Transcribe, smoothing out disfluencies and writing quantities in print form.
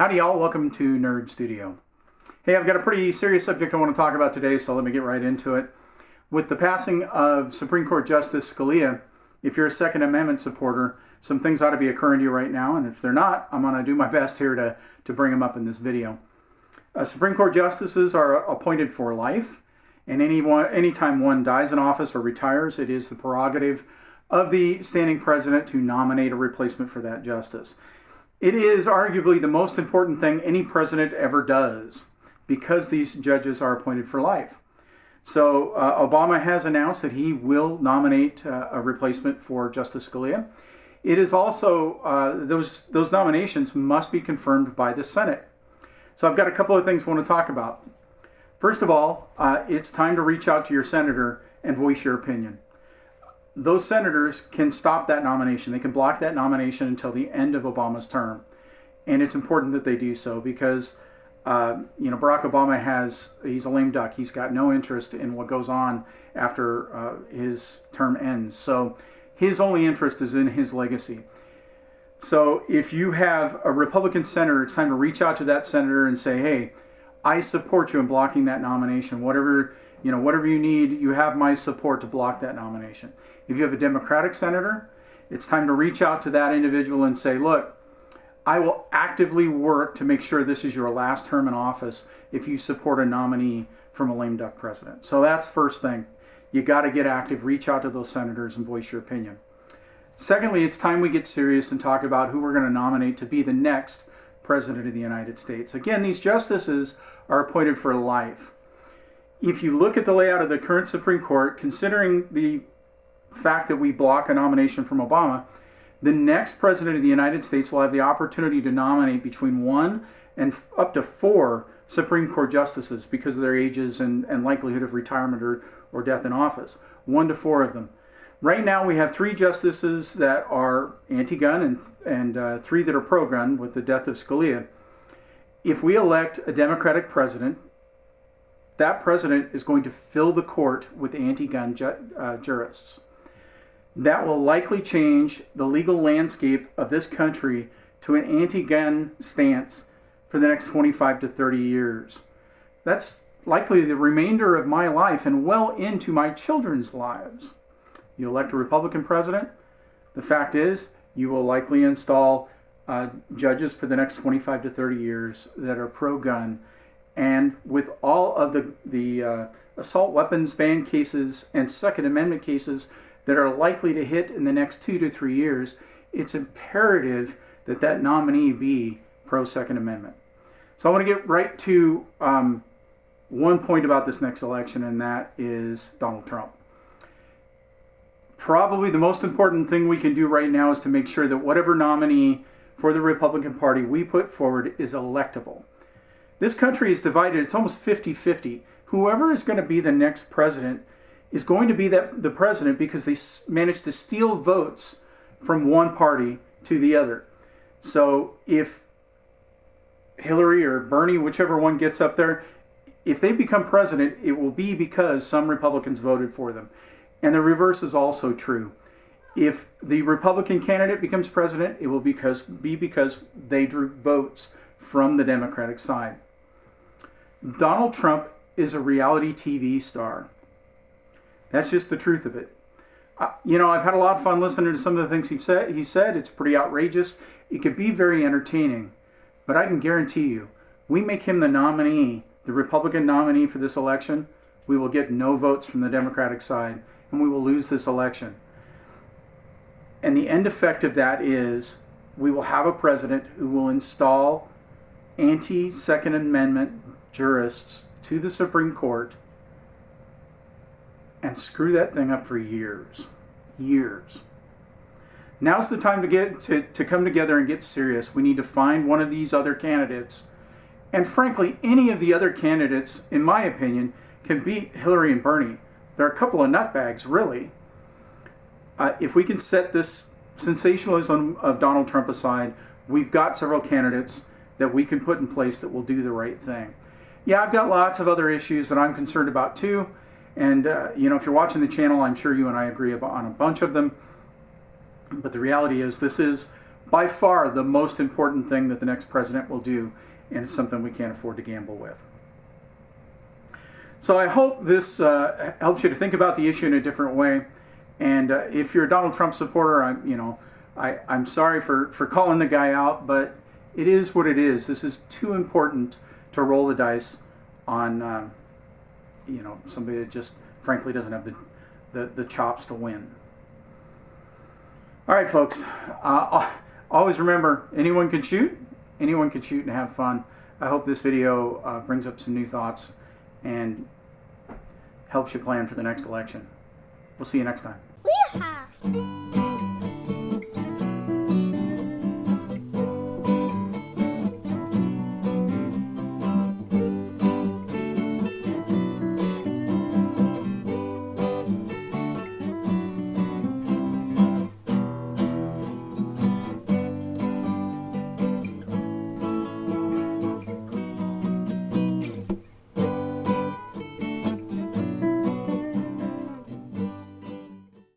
Howdy y'all, welcome to Nerd Studio. Hey, I've got a pretty serious subject I want to talk about today, so let me get right into it. With the passing of Supreme Court Justice Scalia, if you're a Second Amendment supporter, some things ought to be occurring to you right now, and if they're not, I'm going to do my best here to bring them up in this video. Supreme Court justices are appointed for life, and anytime one dies in office or retires, it is the prerogative of the standing president to nominate a replacement for that justice. It is arguably the most important thing any president ever does because these judges are appointed for life. So Obama has announced that he will nominate a replacement for Justice Scalia. It is also, those nominations must be confirmed by the Senate. So I've got a couple of things I want to talk about. First of all, it's time to reach out to your senator and voice your opinion. Those senators can stop that nomination. They can block that nomination until the end of Obama's term. And it's important that they do so because, Barack Obama he's a lame duck. He's got no interest in what goes on after his term ends. So his only interest is in his legacy. So if you have a Republican senator, it's time to reach out to that senator and say, hey, I support you in blocking that nomination. Whatever you need, you have my support to block that nomination. If you have a Democratic senator, it's time to reach out to that individual and say, look, I will actively work to make sure this is your last term in office if you support a nominee from a lame duck president. So that's first thing. You got to get active, reach out to those senators and voice your opinion. Secondly, it's time we get serious and talk about who we're going to nominate to be the next president of the United States. Again, these justices are appointed for life. If you look at the layout of the current Supreme Court, considering the fact that we block a nomination from Obama, the next president of the United States will have the opportunity to nominate between 1 and up to 4 Supreme Court justices because of their ages and likelihood of retirement or death in office. 1 to 4 of them. Right now we have 3 justices that are anti-gun and 3 that are pro-gun with the death of Scalia. If we elect a Democratic president, that president is going to fill the court with anti-gun jurists. That will likely change the legal landscape of this country to an anti-gun stance for the next 25 to 30 years. That's likely the remainder of my life and well into my children's lives. You elect a Republican president, the fact is you will likely install judges for the next 25 to 30 years that are pro-gun. And with all of the assault weapons ban cases and Second Amendment cases that are likely to hit in the next 2 to 3 years, it's imperative that that nominee be pro-Second Amendment. So I want to get right to one point about this next election, and that is Donald Trump. Probably the most important thing we can do right now is to make sure that whatever nominee for the Republican Party we put forward is electable. This country is divided. It's almost 50-50. Whoever is going to be the next president is going to be the president because they managed to steal votes from one party to the other. So if Hillary or Bernie, whichever one gets up there, if they become president, it will be because some Republicans voted for them. And the reverse is also true. If the Republican candidate becomes president, it will be because they drew votes from the Democratic side. Donald Trump is a reality TV star. That's just the truth of it. I've had a lot of fun listening to some of the things he said. It's pretty outrageous. It could be very entertaining. But I can guarantee you, we make him the nominee, the Republican nominee for this election, we will get no votes from the Democratic side, and we will lose this election. And the end effect of that is we will have a president who will install anti-Second Amendment jurists to the Supreme Court and screw that thing up for years. Now's the time to come together and get serious. We need to find one of these other candidates. And frankly, any of the other candidates, in my opinion, can beat Hillary and Bernie. They're a couple of nutbags, really. If we can set this sensationalism of Donald Trump aside, we've got several candidates that we can put in place that will do the right thing. Yeah, I've got lots of other issues that I'm concerned about too. And, if you're watching the channel, I'm sure you and I agree on a bunch of them. But the reality is this is by far the most important thing that the next president will do, and it's something we can't afford to gamble with. So I hope this helps you to think about the issue in a different way. And if you're a Donald Trump supporter, I'm sorry for calling the guy out, but it is what it is. This is too important to roll the dice on somebody that just frankly doesn't have the chops to win. All right, folks. Always remember, anyone can shoot and have fun. I hope this video brings up some new thoughts and helps you plan for the next election. We'll see you next time. Yeehaw!